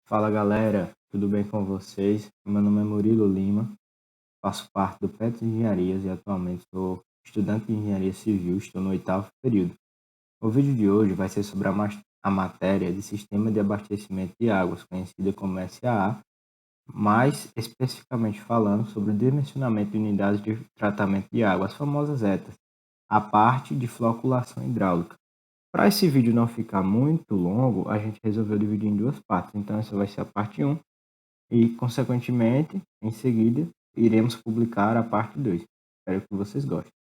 Fala galera, tudo bem com vocês? Meu nome é Murilo Lima, faço parte do PET Engenharias e atualmente sou estudante de Engenharia Civil, estou no 8º período. O vídeo de hoje vai ser sobre a matéria de Sistema de Abastecimento de Águas, conhecida como SAA, mais especificamente falando sobre o dimensionamento de unidades de tratamento de água, as famosas ETAs, a parte de floculação hidráulica. Para esse vídeo não ficar muito longo, a gente resolveu dividir em duas partes. Então, essa vai ser a parte 1 e, consequentemente, em seguida, iremos publicar a parte 2. Espero que vocês gostem.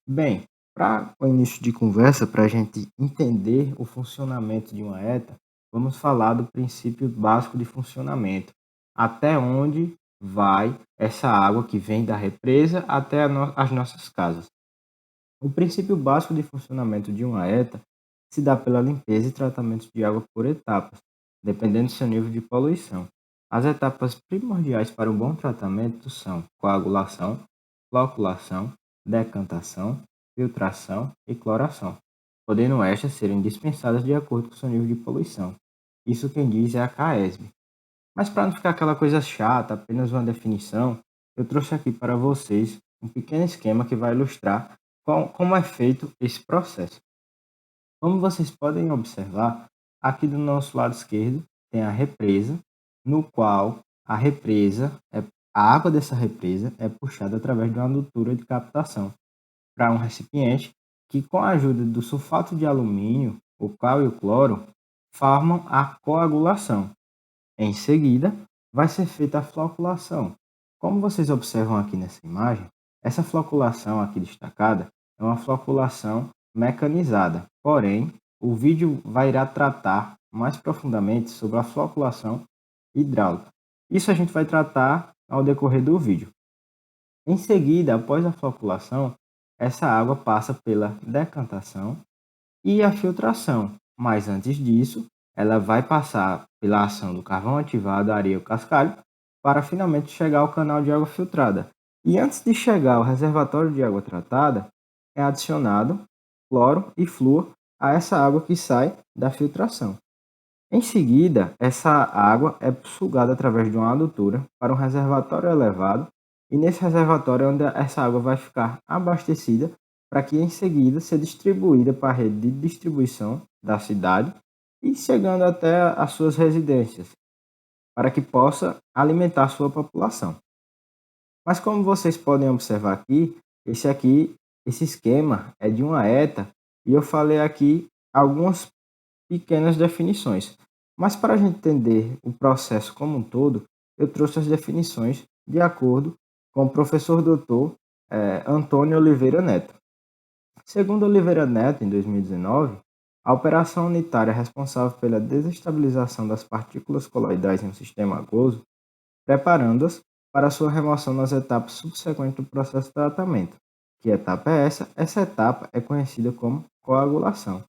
Bem, para o início de conversa, para a gente entender o funcionamento de uma ETA, vamos falar do princípio básico de funcionamento. Até onde vai essa água que vem da represa até as nossas casas. O princípio básico de funcionamento de uma ETA se dá pela limpeza e tratamento de água por etapas, dependendo do seu nível de poluição. As etapas primordiais para o bom tratamento são coagulação, floculação, decantação, filtração e cloração, podendo estas serem dispensadas de acordo com o seu nível de poluição. Isso quem diz é a CAESB. Mas para não ficar aquela coisa chata, apenas uma definição, eu trouxe aqui para vocês um pequeno esquema que vai ilustrar como é feito esse processo. Como vocês podem observar, aqui do nosso lado esquerdo tem a represa, no qual a água dessa represa é puxada através de uma adutora de captação para um recipiente que, com a ajuda do sulfato de alumínio, o cal e o cloro, formam a coagulação. Em seguida, vai ser feita a floculação. Como vocês observam aqui nessa imagem, essa floculação aqui destacada é uma floculação mecanizada. Porém, o vídeo irá tratar mais profundamente sobre a floculação hidráulica. Isso a gente vai tratar ao decorrer do vídeo. Em seguida, após a floculação, essa água passa pela decantação e a filtração. Mas antes disso, ela vai passar pela ação do carvão ativado, areia ou cascalho, para finalmente chegar ao canal de água filtrada. E antes de chegar ao reservatório de água tratada, é adicionado cloro e flúor a essa água que sai da filtração. Em seguida, essa água é sugada através de uma adutora para um reservatório elevado, e nesse reservatório é onde essa água vai ficar abastecida para que em seguida seja distribuída para a rede de distribuição da cidade e chegando até as suas residências, para que possa alimentar a sua população. Mas como vocês podem observar aqui, esse esquema é de uma ETA e eu falei aqui algumas pequenas definições. Mas para a gente entender o processo como um todo, eu trouxe as definições de acordo com o professor doutor Antônio Oliveira Neto. Segundo Oliveira Neto, em 2019, a operação unitária responsável pela desestabilização das partículas coloidais em um sistema aquoso, preparando-as para sua remoção nas etapas subsequentes do processo de tratamento. Que etapa é essa? Essa etapa é conhecida como coagulação.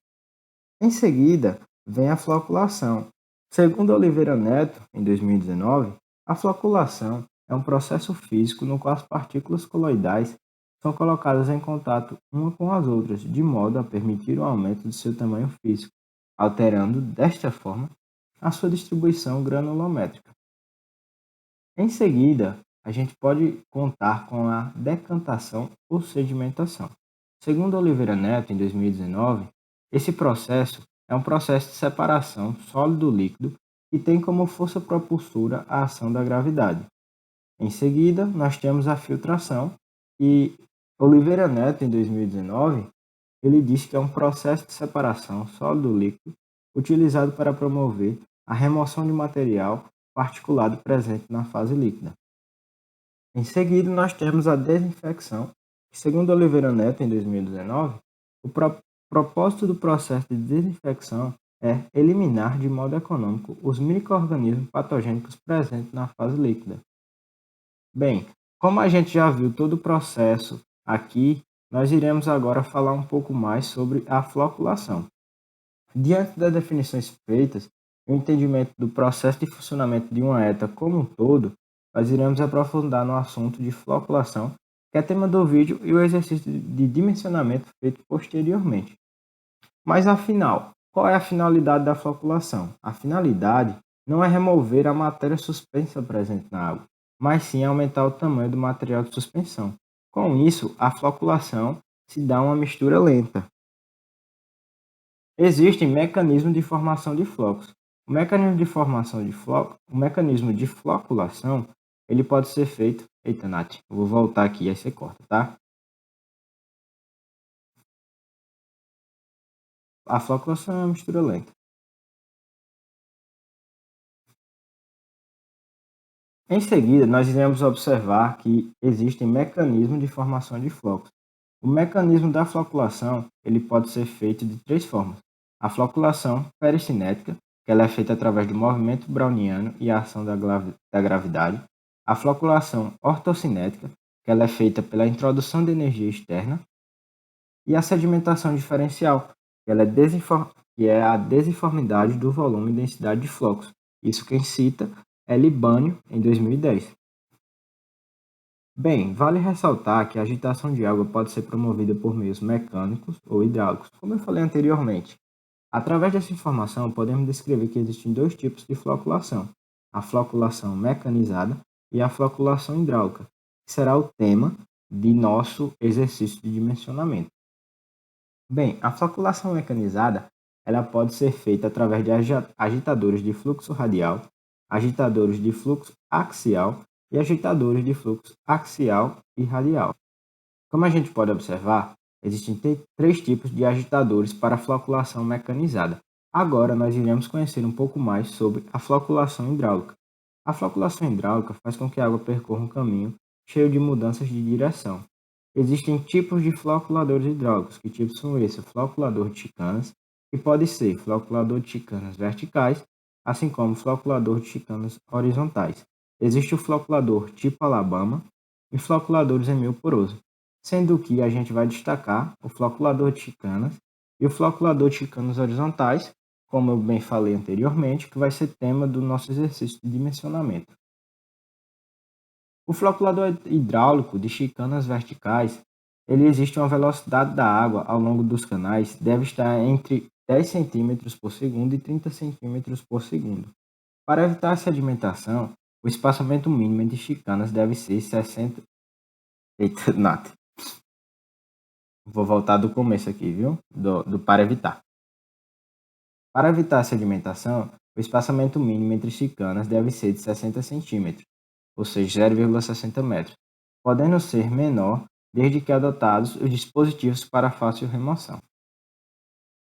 Em seguida, vem a floculação. Segundo Oliveira Neto, em 2019, a floculação é um processo físico no qual as partículas coloidais são colocadas em contato umas com as outras, de modo a permitir o aumento de seu tamanho físico, alterando, desta forma, a sua distribuição granulométrica. Em seguida, a gente pode contar com a decantação ou sedimentação. Segundo Oliveira Neto, em 2019, esse processo é um processo de separação sólido-líquido que tem como força propulsora a ação da gravidade. Em seguida, nós temos a filtração e Oliveira Neto, em 2019, ele diz que é um processo de separação sólido-líquido utilizado para promover a remoção de material particulado presente na fase líquida. Em seguida, nós temos a desinfecção, que, segundo Oliveira Neto, em 2019, o propósito do processo de desinfecção é eliminar de modo econômico os micro-organismos patogênicos presentes na fase líquida. Bem, como a gente já viu todo o processo aqui, nós iremos agora falar um pouco mais sobre a floculação. Diante das definições feitas e o entendimento do processo de funcionamento de uma ETA como um todo, nós iremos aprofundar no assunto de floculação, que é tema do vídeo, e o exercício de dimensionamento feito posteriormente. Mas afinal, qual é a finalidade da floculação? A finalidade não é remover a matéria suspensa presente na água, mas sim aumentar o tamanho do material de suspensão. Com isso, a floculação se dá uma mistura lenta. Existem mecanismos de formação de flocos. O mecanismo de floculação, ele pode ser feito. Eita, Nath, eu vou voltar aqui, aí você corta, tá? A floculação é uma mistura lenta. Em seguida, nós iremos observar que existem mecanismos de formação de flocos. O mecanismo da floculação, ele pode ser feito de três formas. A floculação pericinética, que ela é feita através do movimento browniano e a ação da gravidade. A floculação ortocinética, que ela é feita pela introdução de energia externa. E a sedimentação diferencial, que ela que é a desinformidade do volume e densidade de flocos. Isso quem cita é Libânio, em 2010. Bem, vale ressaltar que a agitação de água pode ser promovida por meios mecânicos ou hidráulicos, como eu falei anteriormente. Através dessa informação, podemos descrever que existem dois tipos de floculação: a floculação mecanizada e a floculação hidráulica, que será o tema de nosso exercício de dimensionamento. Bem, a floculação mecanizada ela pode ser feita através de agitadores de fluxo radial, agitadores de fluxo axial e agitadores de fluxo axial e radial. Como a gente pode observar, existem três tipos de agitadores para a floculação mecanizada. Agora nós iremos conhecer um pouco mais sobre a floculação hidráulica. A floculação hidráulica faz com que a água percorra um caminho cheio de mudanças de direção. Existem tipos de floculadores hidráulicos. Que tipos são esses? O floculador de chicanas, que pode ser floculador de chicanas verticais, assim como floculador de chicanas horizontais. Existe o floculador tipo Alabama e floculadores em meio poroso, sendo que a gente vai destacar o floculador de chicanas e o floculador de chicanas horizontais, como eu bem falei anteriormente, que vai ser tema do nosso exercício de dimensionamento. O floculador hidráulico de chicanas verticais, ele existe uma velocidade da água ao longo dos canais deve estar entre 10 cm por segundo e 30 cm por segundo. Para evitar a sedimentação, o espaçamento mínimo de chicanas deve ser 60. Eita, Nath. Vou voltar do começo aqui, viu? Do para evitar. Para evitar a sedimentação, o espaçamento mínimo entre chicanas deve ser de 60 cm, ou seja, 0,60 metros, podendo ser menor desde que adotados os dispositivos para fácil remoção.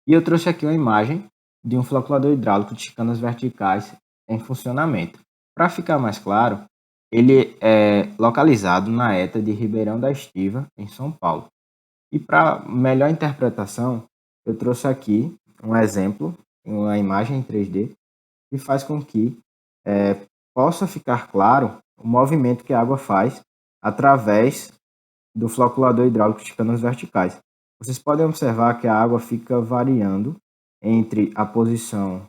E eu trouxe aqui uma imagem de um floculador hidráulico de chicanas verticais em funcionamento. Para ficar mais claro, ele é localizado na ETA de Ribeirão da Estiva, em São Paulo. E para melhor interpretação, eu trouxe aqui um exemplo, uma imagem em 3D, que faz com que possa ficar claro o movimento que a água faz através do floculador hidráulico de canas verticais. Vocês podem observar que a água fica variando entre a posição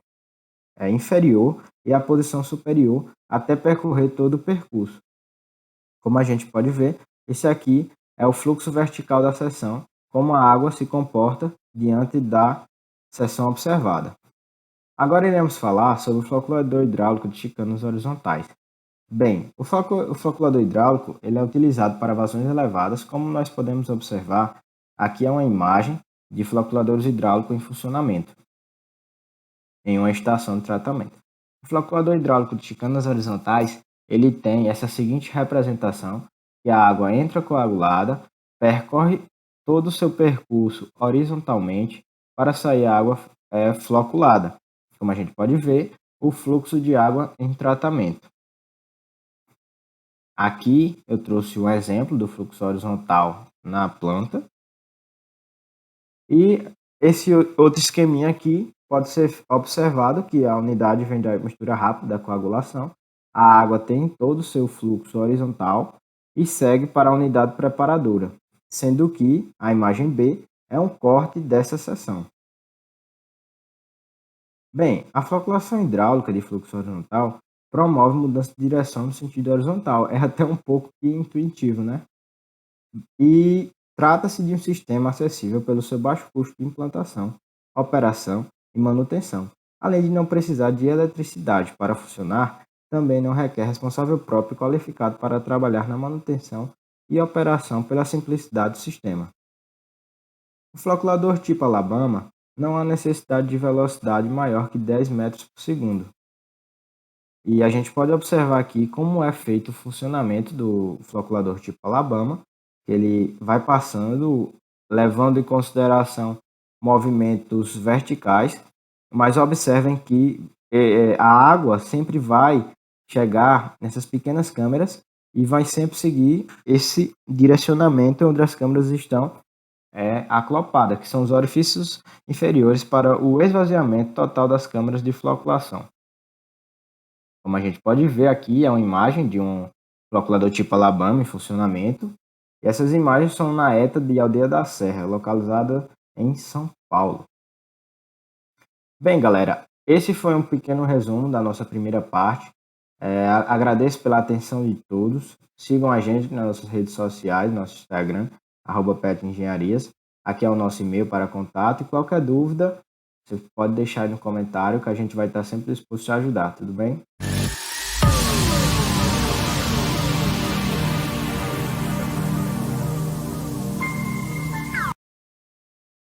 inferior e a posição superior até percorrer todo o percurso. Como a gente pode ver, esse aqui é o fluxo vertical da seção, como a água se comporta diante da seção observada. Agora iremos falar sobre o floculador hidráulico de chicanas horizontais. Bem, o floculador hidráulico ele é utilizado para vazões elevadas, como nós podemos observar, aqui é uma imagem de floculadores hidráulicos em funcionamento, em uma estação de tratamento. O floculador hidráulico de chicanas horizontais, ele tem essa seguinte representação, que a água entra coagulada, percorre todo o seu percurso horizontalmente para sair a água floculada. Como a gente pode ver, o fluxo de água em tratamento. Aqui eu trouxe um exemplo do fluxo horizontal na planta. E esse outro esqueminha aqui pode ser observado que a unidade vem da mistura rápida da coagulação. A água tem todo o seu fluxo horizontal e segue para a unidade preparadora, sendo que a imagem B é um corte dessa seção. Bem, a floculação hidráulica de fluxo horizontal promove mudança de direção no sentido horizontal. É até um pouco intuitivo, né? E trata-se de um sistema acessível pelo seu baixo custo de implantação, operação e manutenção. Além de não precisar de eletricidade para funcionar, também não requer responsável próprio qualificado para trabalhar na manutenção e operação pela simplicidade do sistema. O floculador tipo Alabama não há necessidade de velocidade maior que 10 metros por segundo. E a gente pode observar aqui como é feito o funcionamento do floculador tipo Alabama, que ele vai passando, levando em consideração movimentos verticais, mas observem que a água sempre vai chegar nessas pequenas câmeras e vai sempre seguir esse direcionamento onde as câmeras estão aclopadas, que são os orifícios inferiores para o esvaziamento total das câmeras de floculação. Como a gente pode ver aqui, é uma imagem de um floculador tipo Alabama em funcionamento. E essas imagens são na ETA de Aldeia da Serra, localizada em São Paulo. Bem, galera, esse foi um pequeno resumo da nossa primeira parte. Agradeço pela atenção de todos. Sigam a gente nas nossas redes sociais, nosso Instagram, @petengenharias. Aqui é o nosso e-mail para contato. E qualquer dúvida, você pode deixar aí no comentário que a gente vai estar sempre disposto a ajudar, tudo bem?